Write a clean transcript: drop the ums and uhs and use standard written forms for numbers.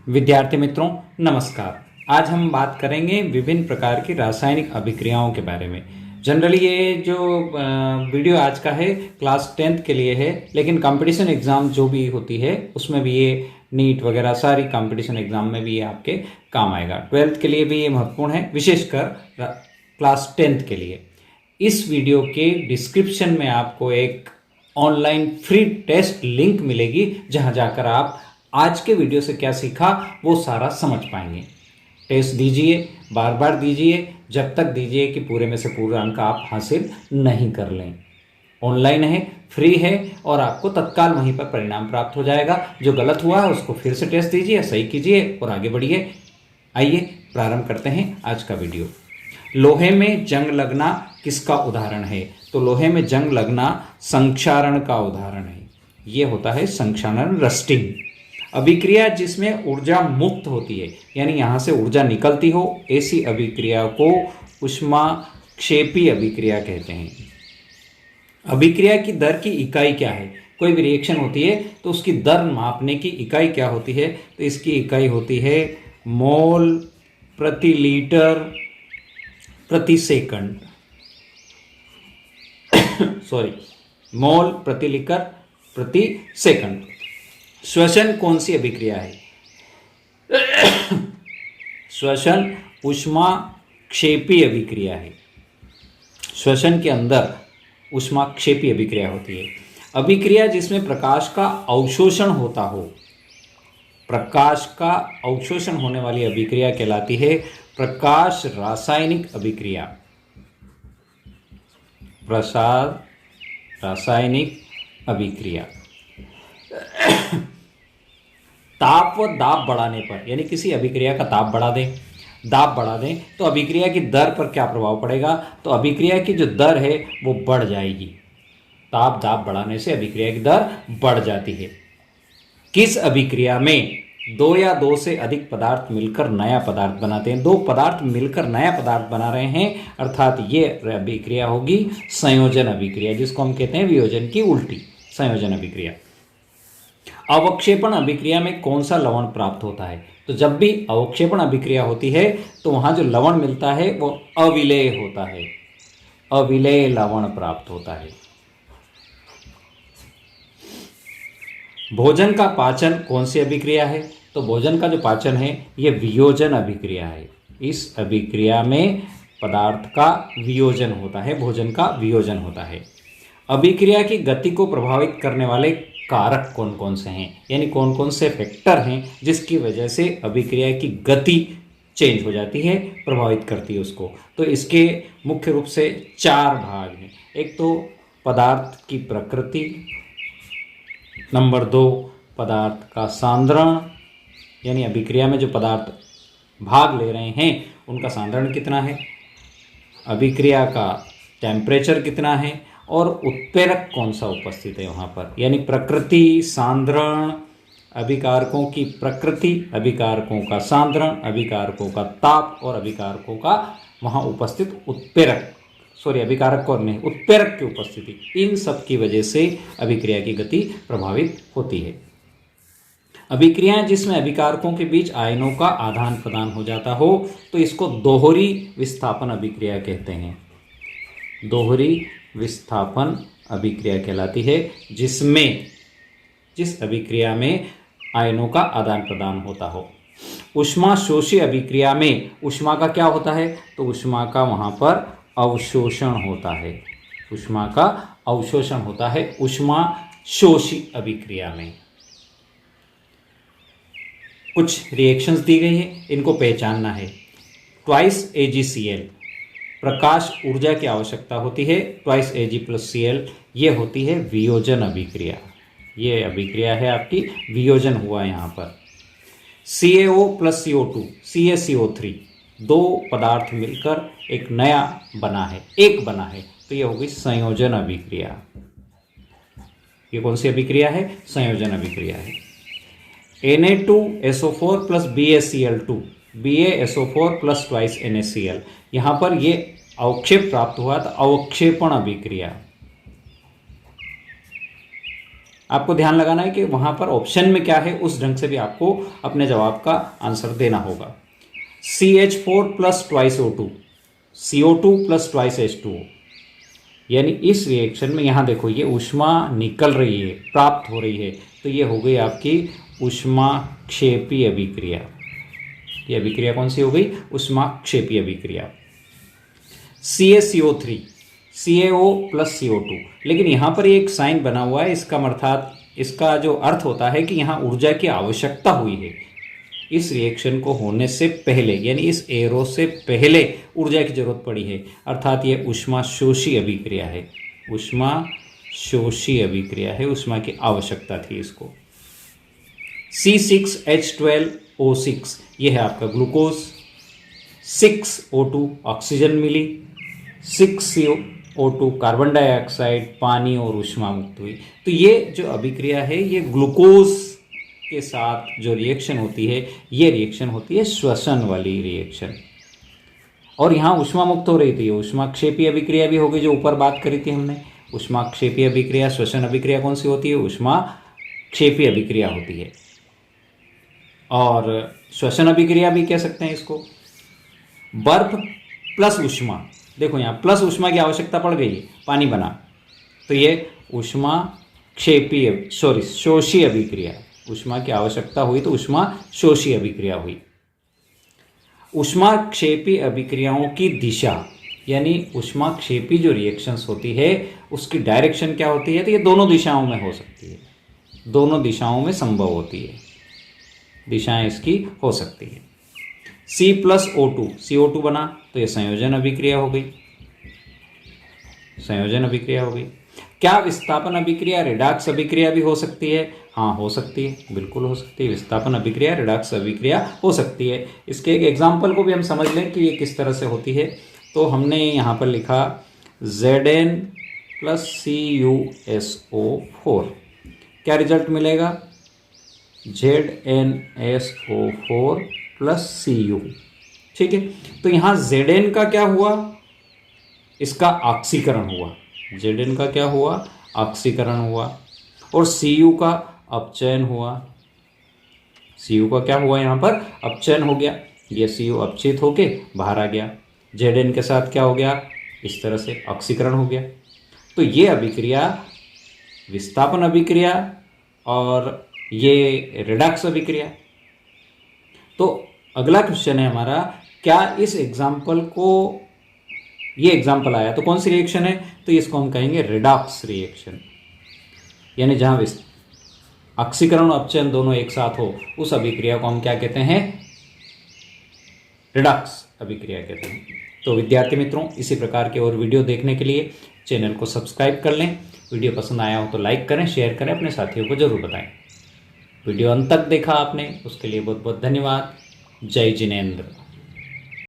विद्यार्थी मित्रों नमस्कार। आज हम बात करेंगे विभिन्न प्रकार की रासायनिक अभिक्रियाओं के बारे में। जनरली ये जो वीडियो आज का है क्लास 10th के लिए है, लेकिन कंपटीशन एग्ज़ाम जो भी होती है उसमें भी ये नीट वगैरह सारी कंपटीशन एग्ज़ाम में भी ये आपके काम आएगा। 12th के लिए भी ये महत्वपूर्ण है, विशेषकर क्लास 10th के लिए। इस वीडियो के डिस्क्रिप्शन में आपको एक ऑनलाइन फ्री टेस्ट लिंक मिलेगी, जहां जाकर आप आज के वीडियो से क्या सीखा वो सारा समझ पाएंगे। टेस्ट दीजिए, बार बार दीजिए, जब तक दीजिए कि पूरे में से पूरा अंक आप हासिल नहीं कर लें। ऑनलाइन है, फ्री है और आपको तत्काल वहीं पर परिणाम प्राप्त हो जाएगा। जो गलत हुआ है उसको फिर से टेस्ट दीजिए, सही कीजिए और आगे बढ़िए। आइए प्रारंभ करते हैं आज का वीडियो। लोहे में जंग लगना किसका उदाहरण है? तो लोहे में जंग लगना संक्षारण का उदाहरण है। ये होता है संक्षारण, रस्टिंग। अभिक्रिया जिसमें ऊर्जा मुक्त होती है, यानी यहां से ऊर्जा निकलती हो, ऐसी अभिक्रिया को ऊष्माक्षेपी अभिक्रिया कहते हैं। अभिक्रिया की दर की इकाई क्या है? कोई भी रिएक्शन होती है तो उसकी दर मापने की इकाई क्या होती है? तो इसकी इकाई होती है मोल प्रति लीटर प्रति सेकंड। सॉरी, मोल प्रति लीटर प्रति सेकंड। श्वसन कौन सी अभिक्रिया है? श्वसन ऊष्माक्षेपी अभिक्रिया है। श्वसन के अंदर ऊष्माक्षेपी अभिक्रिया होती है। अभिक्रिया जिसमें प्रकाश का अवशोषण होता हो, प्रकाश का अवशोषण होने वाली अभिक्रिया कहलाती है प्रकाश रासायनिक अभिक्रिया। प्रसार रासायनिक अभिक्रिया। ताप व दाब बढ़ाने पर, यानी किसी अभिक्रिया का ताप बढ़ा दें, दाब बढ़ा दें, तो अभिक्रिया की दर पर क्या प्रभाव पड़ेगा? तो अभिक्रिया की जो दर है वो बढ़ जाएगी। ताप दाब बढ़ाने से अभिक्रिया की दर बढ़ जाती है। किस अभिक्रिया में दो या दो से अधिक पदार्थ मिलकर नया पदार्थ बनाते हैं? दो पदार्थ मिलकर नया पदार्थ बना रहे हैं, अर्थात ये अभिक्रिया होगी संयोजन अभिक्रिया, जिसको हम कहते हैं वियोजन की उल्टी, संयोजन अभिक्रिया। अवक्षेपण अभिक्रिया में कौन सा लवण प्राप्त होता है? तो जब भी अवक्षेपण अभिक्रिया होती है तो वहां जो लवण मिलता है वो अविलेय होता है, अविलेय लवण प्राप्त होता है। भोजन का पाचन कौन सी अभिक्रिया है? तो भोजन का जो पाचन है ये वियोजन अभिक्रिया है। इस अभिक्रिया में पदार्थ का वियोजन होता है, भोजन का वियोजन होता है। अभिक्रिया की गति को प्रभावित करने वाले कारक कौन कौन से हैं, यानी कौन कौन से फैक्टर हैं जिसकी वजह से अभिक्रिया की गति चेंज हो जाती है, प्रभावित करती है उसको? तो इसके मुख्य रूप से 4 भाग हैं। एक तो पदार्थ की प्रकृति, नंबर 2 पदार्थ का सांद्रण, यानी अभिक्रिया में जो पदार्थ भाग ले रहे हैं उनका सांद्रण कितना है, अभिक्रिया का टेम्परेचर कितना है और उत्प्रेरक कौन सा उपस्थित है वहाँ पर, यानी प्रकृति, सांद्रण, अभिकारकों की प्रकृति, अभिकारकों का सांद्रण, अभिकारकों का ताप और अभिकारकों का वहाँ उपस्थित उत्प्रेरक, सॉरी अभिकारक और नहीं, उत्प्रेरक की उपस्थिति, इन सब की वजह से अभिक्रिया की गति प्रभावित होती है। अभिक्रियाएं जिसमें अभिकारकों के बीच आयनों का आदान प्रदान हो जाता हो तो इसको दोहरी विस्थापन अभिक्रिया कहते हैं। दोहरी विस्थापन अभिक्रिया कहलाती है जिस अभिक्रिया में आयनों का आदान प्रदान होता हो। ऊष्माशोषी अभिक्रिया में ऊष्मा का क्या होता है? तो ऊष्मा का वहाँ पर अवशोषण होता है, ऊष्मा का अवशोषण होता है ऊष्माशोषी अभिक्रिया में। कुछ रिएक्शंस दी गई है, इनको पहचानना है। ट्वाइस AgCl, प्रकाश ऊर्जा की आवश्यकता होती है, ट्वाइस Ag+Cl, ये होती है वियोजन अभिक्रिया। ये अभिक्रिया है आपकी वियोजन हुआ यहाँ पर। CaO+CO2, CaCO3, 2 पदार्थ मिलकर एक नया बना है, एक बना है, तो ये होगी संयोजन अभिक्रिया। ये कौन सी अभिक्रिया है? संयोजन अभिक्रिया है। Na2SO4 + BaCl2, BaSO4 + twice NaCl, यहाँ पर ये अवक्षेप प्राप्त हुआ तो अवक्षेपण अभिक्रिया। आपको ध्यान लगाना है कि वहाँ पर ऑप्शन में क्या है, उस ढंग से भी आपको अपने जवाब का आंसर देना होगा। CH4 plus twice O2, CO2 plus twice H2O, यानी इस रिएक्शन में यहाँ देखो ये ऊष्मा निकल रही है, प्राप्त हो रही है, तो ये हो गई आपकी ऊष्माक्षेपी अभिक्रिया। ये अभिक्रिया कौन सी हो गई? ऊष्माक्षेपी अभिक्रिया। CaCO3, CaO प्लस CO2, लेकिन यहाँ पर एक साइन बना हुआ है, इसका जो अर्थ होता है कि यहाँ ऊर्जा की आवश्यकता हुई है इस रिएक्शन को होने से पहले, यानी इस एरो से पहले ऊर्जा की जरूरत पड़ी है, अर्थात ये ऊष्मा शोषी अभिक्रिया है। ऊष्मा शोषी अभिक्रिया है, ऊष्मा की आवश्यकता थी इसको। C6H12O6, ये है आपका ग्लूकोज। 6O2 ऑक्सीजन मिली, 6CO2 कार्बन डाइऑक्साइड, पानी और ऊष्मा मुक्त हुई। तो ये जो अभिक्रिया है ये ग्लूकोज के साथ जो रिएक्शन होती है, ये रिएक्शन होती है श्वसन वाली रिएक्शन, और यहाँ ऊष्मा मुक्त हो रही थी। ऊष्माक्षेपी अभिक्रिया भी हो गई, जो ऊपर बात करी थी हमने। ऊष्माक्षेपी अभिक्रिया, श्वसन अभिक्रिया कौन सी होती है? ऊष्माक्षेपी अभिक्रिया होती है। और श्वसन अभिक्रिया भी कह सकते हैं इसको। बर्फ प्लस ऊष्मा, देखो यहाँ प्लस ऊष्मा की आवश्यकता पड़ गई है, पानी बना, तो ये शोषी अभिक्रिया। ऊष्मा की आवश्यकता हुई तो ऊष्मा शोषी अभिक्रिया हुई। ऊष्माक्षेपी अभिक्रियाओं की दिशा, यानी ऊष्माक्षेपी जो रिएक्शंस होती है उसकी डायरेक्शन क्या होती है? तो ये दोनों दिशाओं में हो सकती है, दोनों दिशाओं में संभव होती है, दिशाएं इसकी हो सकती है। C प्लस O2, CO2 बना, तो ये संयोजन अभिक्रिया हो गई, संयोजन अभिक्रिया हो गई। क्या विस्थापन अभिक्रिया रिडॉक्स अभिक्रिया भी हो सकती है? हाँ, हो सकती है, बिल्कुल हो सकती है। विस्थापन अभिक्रिया रिडॉक्स अभिक्रिया हो सकती है। इसके एक एग्जाम्पल को भी हम समझ लें कि ये किस तरह से होती है। तो हमने यहाँ पर लिखा Zn प्लस CuSO4, क्या रिजल्ट मिलेगा? ZnSO4 प्लस Cu, ठीक है। तो यहाँ Zn का क्या हुआ? इसका ऑक्सीकरण हुआ। Zn का क्या हुआ? ऑक्सीकरण हुआ। और Cu का अपचयन हुआ। Cu का क्या हुआ? यहाँ पर अपचयन हो गया, ये Cu अपचित होके बाहर आ गया। Zn के साथ क्या हो गया? इस तरह से ऑक्सीकरण हो गया। तो ये अभिक्रिया विस्थापन अभिक्रिया और ये रिडॉक्स अभिक्रिया। तो अगला क्वेश्चन है हमारा, क्या इस एग्जाम्पल को, ये एग्जाम्पल आया तो कौन सी रिएक्शन है? तो इसको हम कहेंगे रिडॉक्स रिएक्शन, यानी जहां ऑक्सीकरण और अपचयन दोनों एक साथ हो, उस अभिक्रिया को हम क्या कहते हैं? रिडॉक्स अभिक्रिया कहते हैं। तो विद्यार्थी मित्रों, इसी प्रकार के और वीडियो देखने के लिए चैनल को सब्सक्राइब कर लें। वीडियो पसंद आया हो तो लाइक करें, शेयर करें, अपने साथियों को जरूर बताएं। वीडियो अंत तक देखा आपने, उसके लिए बहुत बहुत धन्यवाद। जय जिनेंद्र।